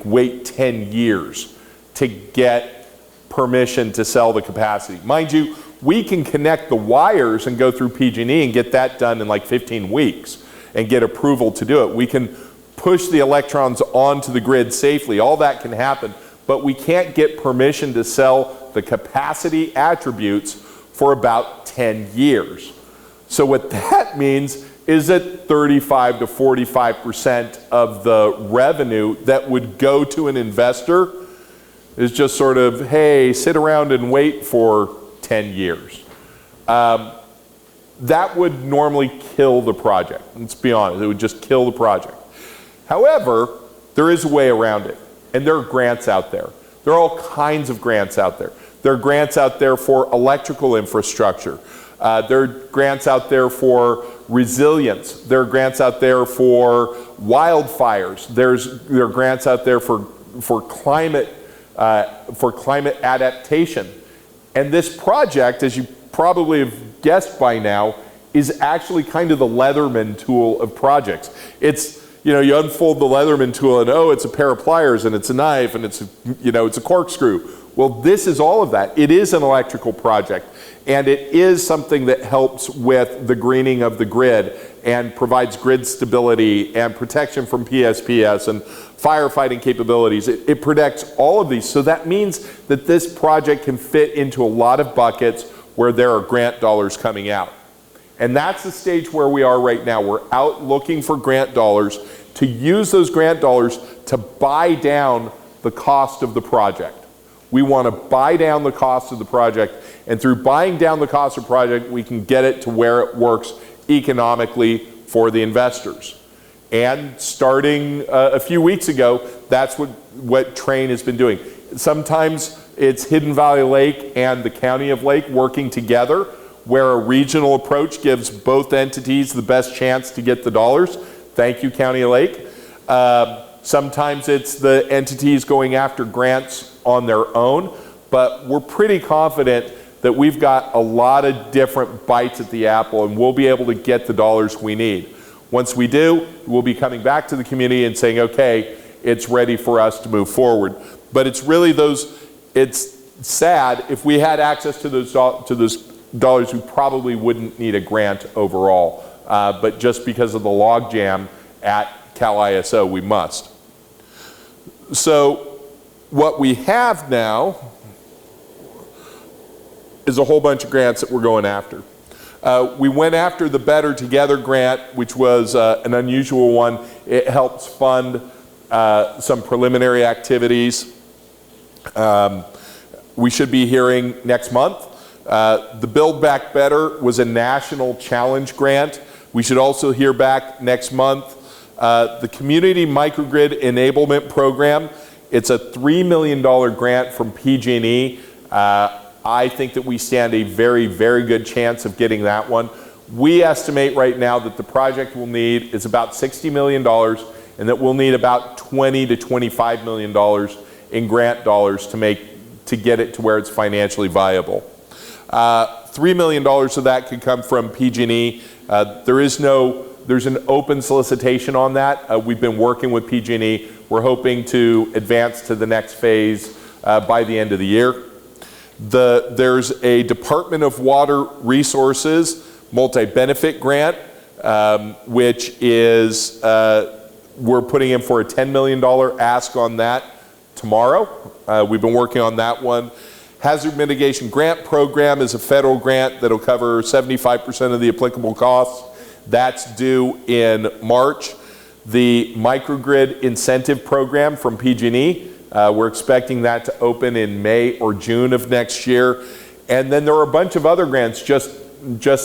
wait 10 years to get permission to sell the capacity. Mind you, we can connect the wires and go through PG&E and get that done in like 15 weeks and get approval to do it. We can push the electrons onto the grid safely. All that can happen, but we can't get permission to sell the capacity attributes for about 10 years. So what that means is that 35 to 45% of the revenue that would go to an investor is just sort of, hey, sit around and wait for 10 years. That would normally kill the project. Let's be honest, it would just kill the project. However, there is a way around it, and there are grants out there. There are all kinds of grants out there. There are grants out there for electrical infrastructure. There are grants out there for resilience. There are grants out there for wildfires. There are grants out there for climate adaptation. And this project, as you probably have guessed by now, is actually kind of the Leatherman tool of projects. It's, you unfold the Leatherman tool and it's a pair of pliers and it's a knife and it's a corkscrew. Well, this is all of that. It is an electrical project, and it is something that helps with the greening of the grid and provides grid stability and protection from PSPS and firefighting capabilities. It protects all of these. So that means that this project can fit into a lot of buckets where there are grant dollars coming out. And that's the stage where we are right now. We're out looking for grant dollars to use those grant dollars to buy down the cost of the project. We want to buy down the cost of the project, and through buying down the cost of the project, we can get it to where it works economically for the investors. And starting a few weeks ago, that's what Train has been doing. Sometimes it's Hidden Valley Lake and the County of Lake working together, where a regional approach gives both entities the best chance to get the dollars. Thank you, County of Lake. Sometimes it's the entities going after grants on their own, but we're pretty confident that we've got a lot of different bites at the apple, and we'll be able to get the dollars we need. Once we do, we'll be coming back to the community and saying, okay, it's ready for us to move forward. But it's really it's sad, if we had access to those dollars, we probably wouldn't need a grant overall. But just because of the logjam at Cal ISO, we must. So what we have now is a whole bunch of grants that we're going after. We went after the Better Together grant, which was an unusual one. It helps fund some preliminary activities. We should be hearing next month. The Build Back Better was a national challenge grant. We should also hear back next month. The Community Microgrid Enablement Program, it's a $3 million grant from PG&E. I think that we stand a very, very good chance of getting that one. We estimate right now that the project will need is about $60 million, and that we'll need about $20 to $25 million in grant dollars to get it to where it's financially viable. $3 million of that could come from PG&E. There's an open solicitation on that. We've been working with PG&E. We're hoping to advance to the next phase by the end of the year. There's a Department of Water Resources multi-benefit grant, which is, we're putting in for a $10 million ask on that tomorrow. We've been working on that one. Hazard Mitigation Grant Program is a federal grant that'll cover 75% of the applicable costs. That's due in March. The Microgrid Incentive Program from PG&E, we're expecting that to open in May or June of next year. And then there are a bunch of other grants. Just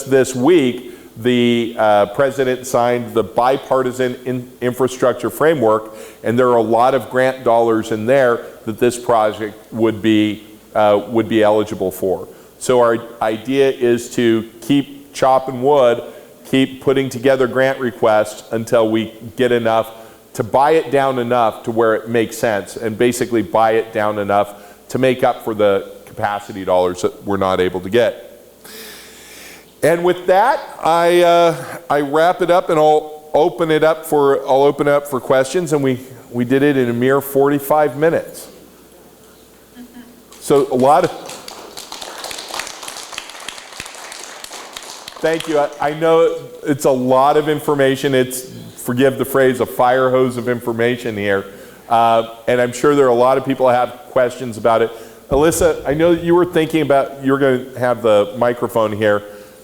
this week, the President signed the Bipartisan Infrastructure Framework, and there are a lot of grant dollars in there that this project would be eligible for. So our idea is to keep chopping wood, keep putting together grant requests until we get enough to buy it down enough to where it makes sense, and basically buy it down enough to make up for the capacity dollars that we're not able to get. And with that, I wrap it up, and I'll open it up for questions, and we did it in a mere 45 minutes. So a lot of, thank you. I know it's a lot of information. It's, forgive the phrase, a fire hose of information here. And I'm sure there are a lot of people that have questions about it. Alyssa, I know you were thinking about, you were going to have the microphone here.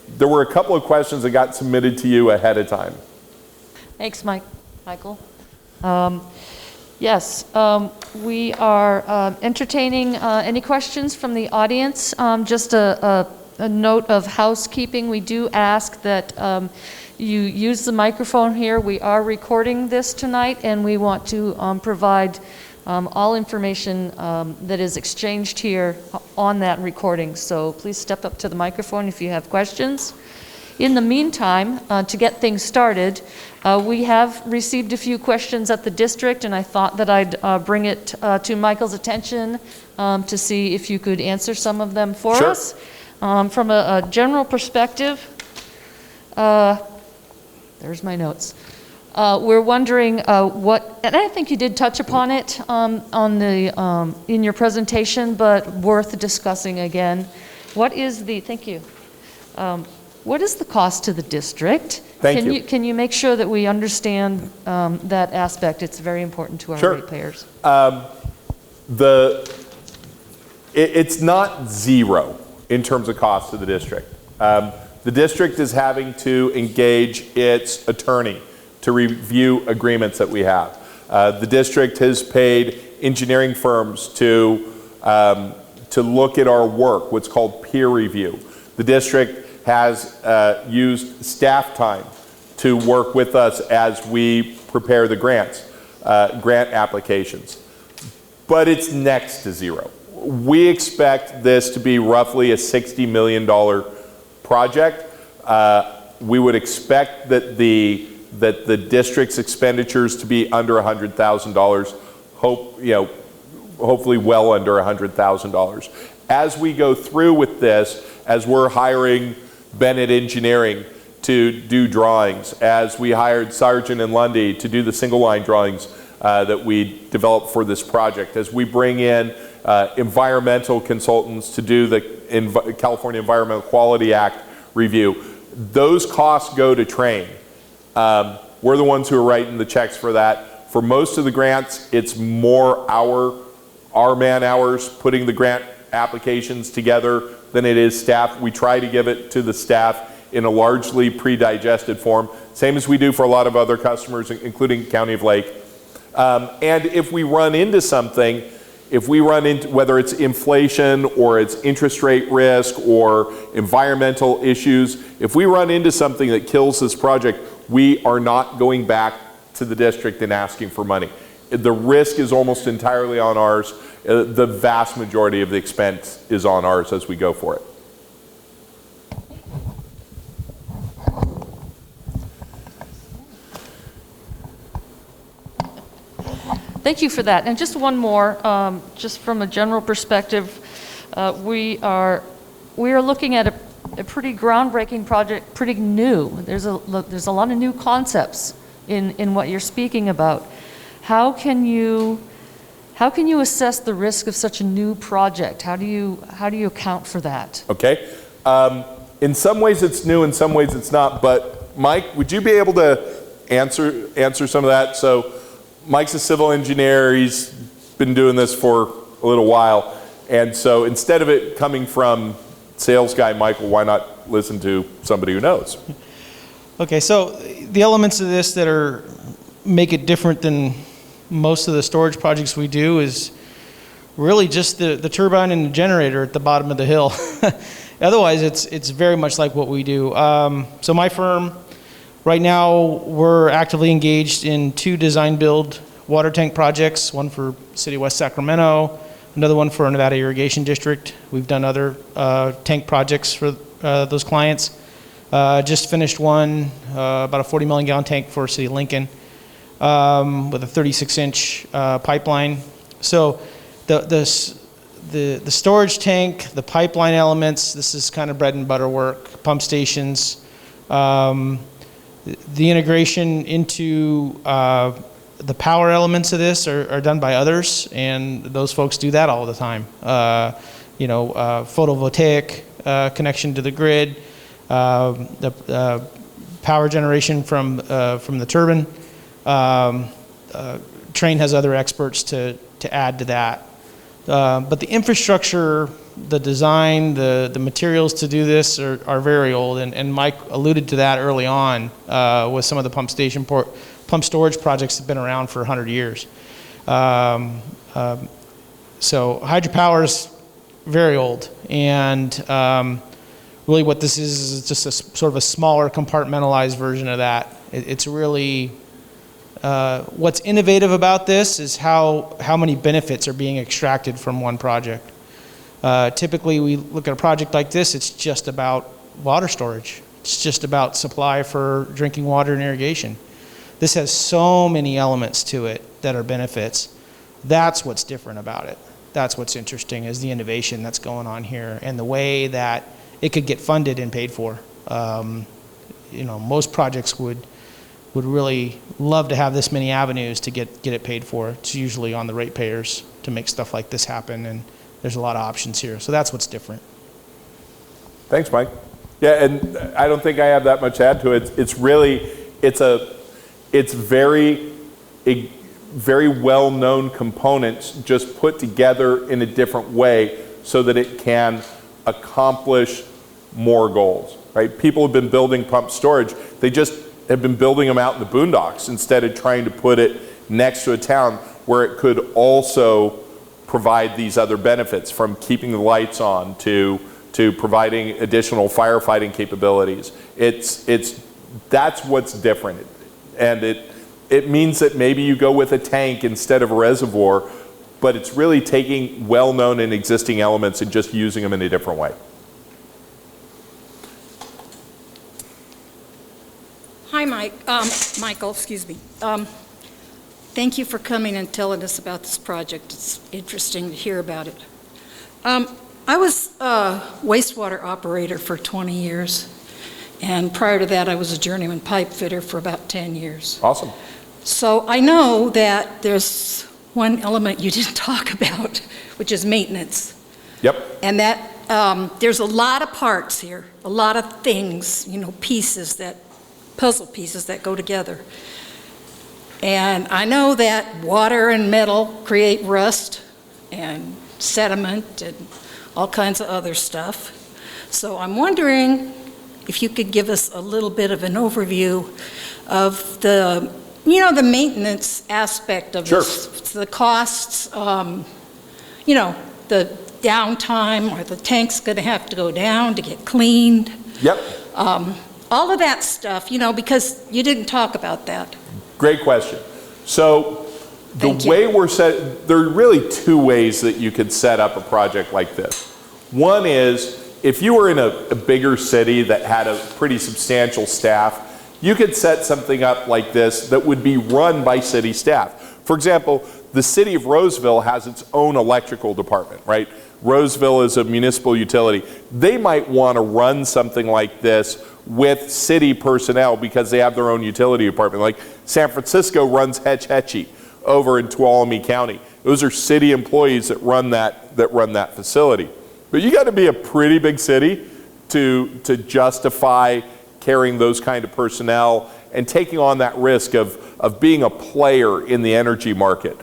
There were a couple of questions that got submitted to you ahead of time. Thanks, Michael. Yes, we are entertaining any questions from the audience. Just a note of housekeeping. We do ask that you use the microphone here. We are recording this tonight, and we want to provide all information that is exchanged here on that recording. So please step up to the microphone if you have questions. In the meantime, to get things started, we have received a few questions at the district, and I thought that I'd bring it to Michael's attention to see if you could answer some of them for us. From a general perspective, there's my notes. We're wondering what, and I think you did touch upon it in your presentation, but worth discussing again. What is the, thank you. What is the cost to the district? Can you make sure that we understand that aspect? It's very important to our ratepayers. It's not zero in terms of cost to the district. The district is having to engage its attorney to review agreements that we have. The district has paid engineering firms to look at our work, what's called peer review. The district has used staff time to work with us as we prepare the grant applications. But it's next to zero. We expect this to be roughly a $60 million project. We would expect that the district's expenditures to be under $100,000. Hopefully well under $100,000. As we go through with this, as we're hiring Bennett Engineering to do drawings, as we hired Sargent and Lundy to do the single line drawings that we developed for this project, as we bring in environmental consultants to do the California Environmental Quality Act review, those costs go to Train. We're the ones who are writing the checks for that. For most of the grants, it's more our our man hours putting the grant applications together than it is staff. We try to give it to the staff in a largely pre-digested form, same as we do for a lot of other customers, including County of Lake. And if we run into something, whether it's inflation or it's interest rate risk or environmental issues, if we run into something that kills this project, we are not going back to the district and asking for money. The risk is almost entirely on ours. The vast majority of the expense is on ours as we go for it. Thank you for that. And just one more, just from a general perspective, we are looking at a pretty groundbreaking project, pretty new. There's a lot of new concepts in what you're speaking about. How can you assess the risk of such a new project? How do you account for that? Okay. In some ways it's new, in some ways it's not. But Mike, would you be able to answer some of that? So Mike's a civil engineer. He's been doing this for a little while. And so instead of it coming from sales guy Michael, why not listen to somebody who knows? Okay, so the elements of this that make it different than most of the storage projects we do is really just the turbine and the generator at the bottom of the hill. Otherwise, it's very much like what we do. So my firm, right now, we're actively engaged in 2 design-build water tank projects, one for City of West Sacramento, another one for a Nevada Irrigation District. We've done other tank projects for those clients. Just finished one, about a 40 million gallon tank for City of Lincoln with a 36-inch pipeline. So the storage tank, the pipeline elements, this is kind of bread and butter work, pump stations, the integration into the power elements of this are done by others, and those folks do that all the time. Photovoltaic connection to the grid, the power generation from the turbine. Train has other experts to add to that. But the infrastructure, the design, the materials to do this are very old, and Mike alluded to that early on with some of the pump storage projects that have been around for 100 years. So hydropower is very old, and really what this is just a sort of a smaller compartmentalized version of that. It's really what's innovative about this is how many benefits are being extracted from one project. Typically, we look at a project like this, it's just about water storage. It's just about supply for drinking water and irrigation. This has so many elements to it that are benefits. That's what's different about it. That's what's interesting, is the innovation that's going on here and the way that it could get funded and paid for. Most projects would really love to have this many avenues to get it paid for. It's usually on the ratepayers to make stuff like this happen, and there's a lot of options here. So that's what's different. Thanks, Mike. Yeah, and I don't think I have that much to add to it. It's very well-known components just put together in a different way so that it can accomplish more goals, right? People have been building pump storage. They just have been building them out in the boondocks instead of trying to put it next to a town where it could also provide these other benefits, from keeping the lights on to providing additional firefighting capabilities. That's what's different. And it means that maybe you go with a tank instead of a reservoir, but it's really taking well-known and existing elements and just using them in a different way. Hi, Michael, excuse me. Thank you for coming and telling us about this project. It's interesting to hear about it. I was a wastewater operator for 20 years, and prior to that, I was a journeyman pipe fitter for about 10 years. Awesome. So I know that there's one element you didn't talk about, which is maintenance. Yep. And that there's a lot of parts here, a lot of things, puzzle pieces that go together. And I know that water and metal create rust, and sediment and all kinds of other stuff. So I'm wondering if you could give us a little bit of an overview of the, the maintenance aspect of Sure. this, the costs, the downtime, or the tank's going to have to go down to get cleaned. Yep. All of that stuff, because you didn't talk about that. Great question. So the Thank you. way we're set, there are really two ways that you could set up a project like this. One is, if you were in a bigger city that had a pretty substantial staff, you could set something up like this that would be run by city staff. For example, the city of Roseville has its own electrical department, right? Roseville is a municipal utility. They might want to run something like this with city personnel because they have their own utility department. Like San Francisco runs Hetch Hetchy over in Tuolumne County. Those are city employees that run that facility. But you got to be a pretty big city to justify carrying those kind of personnel and taking on that risk of being a player in the energy market.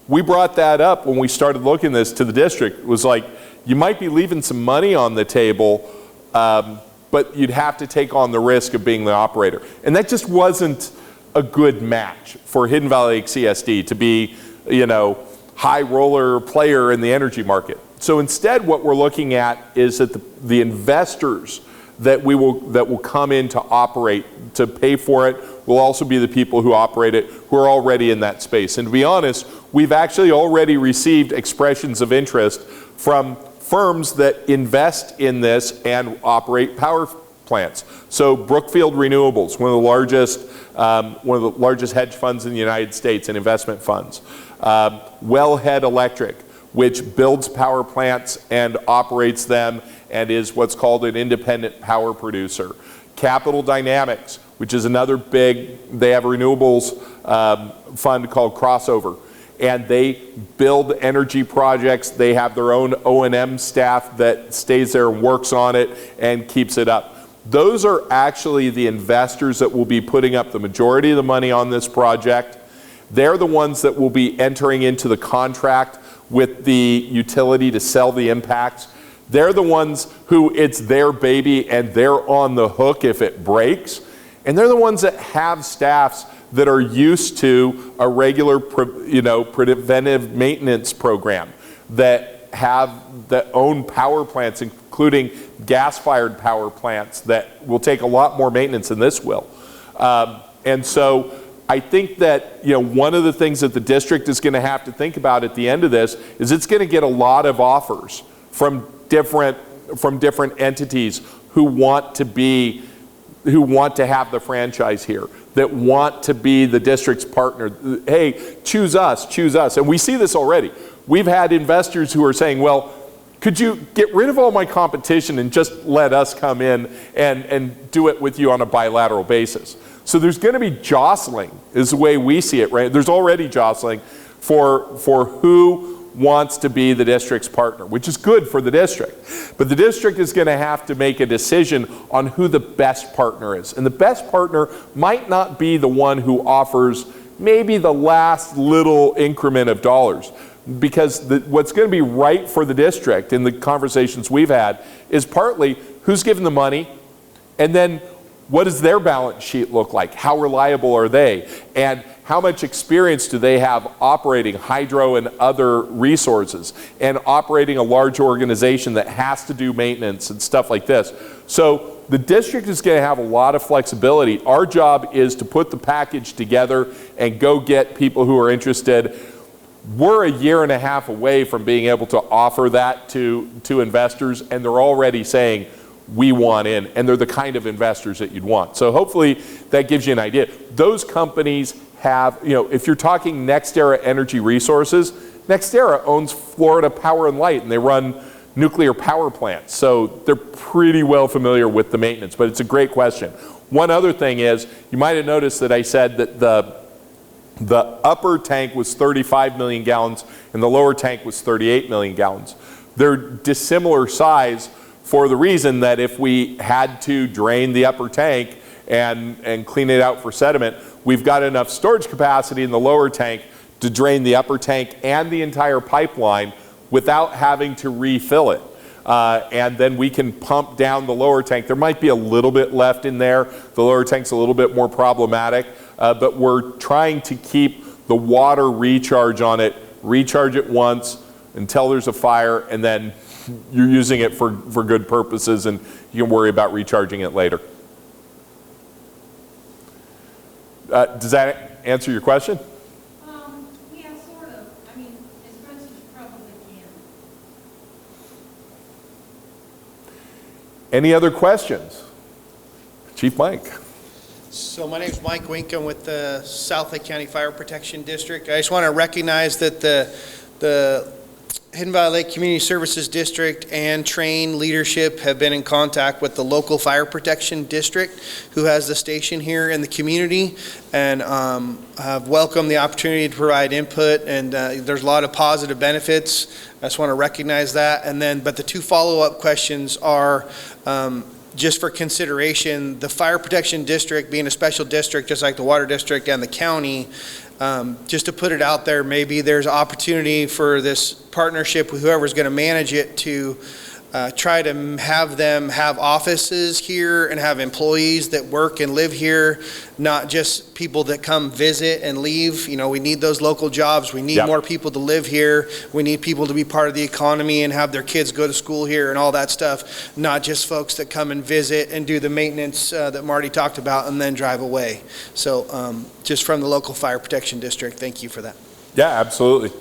We brought that up when we started looking this to the district. It was like, you might be leaving some money on the table, but you'd have to take on the risk of being the operator. And that just wasn't a good match for Hidden Valley Lake CSD to be, high roller player in the energy market. So instead, what we're looking at is that the investors that will come in to operate, to pay for it, will also be the people who operate it, who are already in that space. And to be honest, we've actually already received expressions of interest from firms that invest in this and operate power plants. So Brookfield Renewables, one of the largest hedge funds in the United States and investment funds. Wellhead Electric, which builds power plants and operates them and is what's called an independent power producer. Capital Dynamics, which is another they have a renewables fund called Crossover, and they build energy projects. They have their own O&M staff that stays there and works on it and keeps it up. Those are actually the investors that will be putting up the majority of the money on this project. They're the ones that will be entering into the contract with the utility to sell the impacts. They're the ones who it's their baby and they're on the hook if it breaks. And they're the ones that have staffs that are used to a regular, preventive maintenance program, that own power plants, including gas-fired power plants that will take a lot more maintenance than this will. And so I think that one of the things that the district is going to have to think about at the end of this is it's going to get a lot of offers from different entities who want to have the franchise here, that want to be the district's partner. Hey, choose us. And we see this already. We've had investors who are saying, well, could you get rid of all my competition and just let us come in and do it with you on a bilateral basis? So there's going to be jostling, is the way we see it, right? There's already jostling for who wants to be the district's partner, which is good for the district. But the district is going to have to make a decision on who the best partner is. And the best partner might not be the one who offers maybe the last little increment of dollars. Because what's going to be right for the district in the conversations we've had is partly who's given the money, and then what does their balance sheet look like? How reliable are they? And how much experience do they have operating hydro and other resources and operating a large organization that has to do maintenance and stuff like this? So the district is going to have a lot of flexibility. Our job is to put the package together and go get people who are interested. We're a year and a half away from being able to offer that to investors, and they're already saying, we want in, and they're the kind of investors that you'd want. So hopefully that gives you an idea. Those companies have, if you're talking NextEra Energy Resources, NextEra owns Florida Power and Light, and they run nuclear power plants. So they're pretty well familiar with the maintenance, but it's a great question. One other thing is, you might have noticed that I said that the upper tank was 35 million gallons and the lower tank was 38 million gallons. They're dissimilar size for the reason that if we had to drain the upper tank and clean it out for sediment, we've got enough storage capacity in the lower tank to drain the upper tank and the entire pipeline without having to refill it. And then we can pump down the lower tank. There might be a little bit left in there. The lower tank's a little bit more problematic, but we're trying to keep the water recharge on it, recharge it once until there's a fire, and then you're using it for good purposes, and you can worry about recharging it later. Does that answer your question? Yeah, sort of. I mean, as best as you probably can. Any other questions? Chief Mike. So my name is Mike Wink. I'm with the South Lake County Fire Protection District. I just want to recognize that the Hidden Valley Lake Community Services District and Train leadership have been in contact with the local fire protection district who has the station here in the community, and have welcomed the opportunity to provide input, and there's a lot of positive benefits. I just want to recognize that. And then, but the two follow-up questions are, just for consideration, the fire protection district being a special district, just like the water district and the county, just to put it out there, maybe there's opportunity for this partnership with whoever's going to manage it to try to have them have offices here and have employees that work and live here, not just people that come visit and leave. You know, we need those local jobs. We need more people to live here. We need people to be part of the economy and have their kids go to school here and all that stuff, not just folks that come and visit and do the maintenance that Marty talked about and then drive away. So just from the local fire protection district, thank you for that. Yeah, absolutely.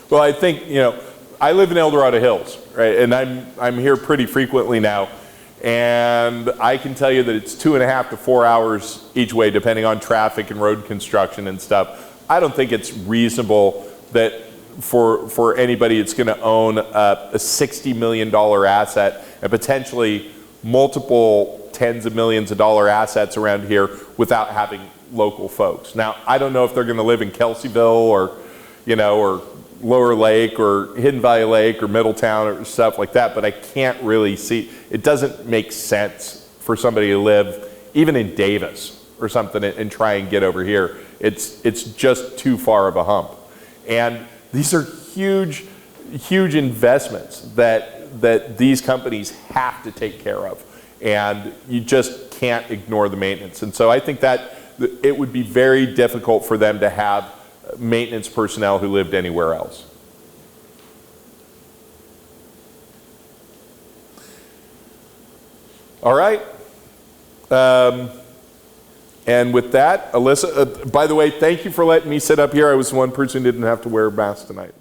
Well, I think, you know, I live in El Dorado Hills, right? And I'm here pretty frequently now. And I can tell you that it's 2.5 to 4 hours each way, depending on traffic and road construction and stuff. I don't think it's reasonable that for anybody that's going to own a $60 million asset and potentially multiple tens of millions of dollar assets around here without having local folks. Now, I don't know if they're going to live in Kelseyville or, you know, or Lower Lake or Hidden Valley Lake or Middletown or stuff like that, but I can't really see, it doesn't make sense for somebody to live even in Davis or something and try and get over here. It's just too far of a hump. And these are huge, huge investments that these companies have to take care of. And you just can't ignore the maintenance. And so I think that it would be very difficult for them to have maintenance personnel who lived anywhere else. All right. And with that, Alyssa, by the way, thank you for letting me sit up here. I was the one person who didn't have to wear a mask tonight.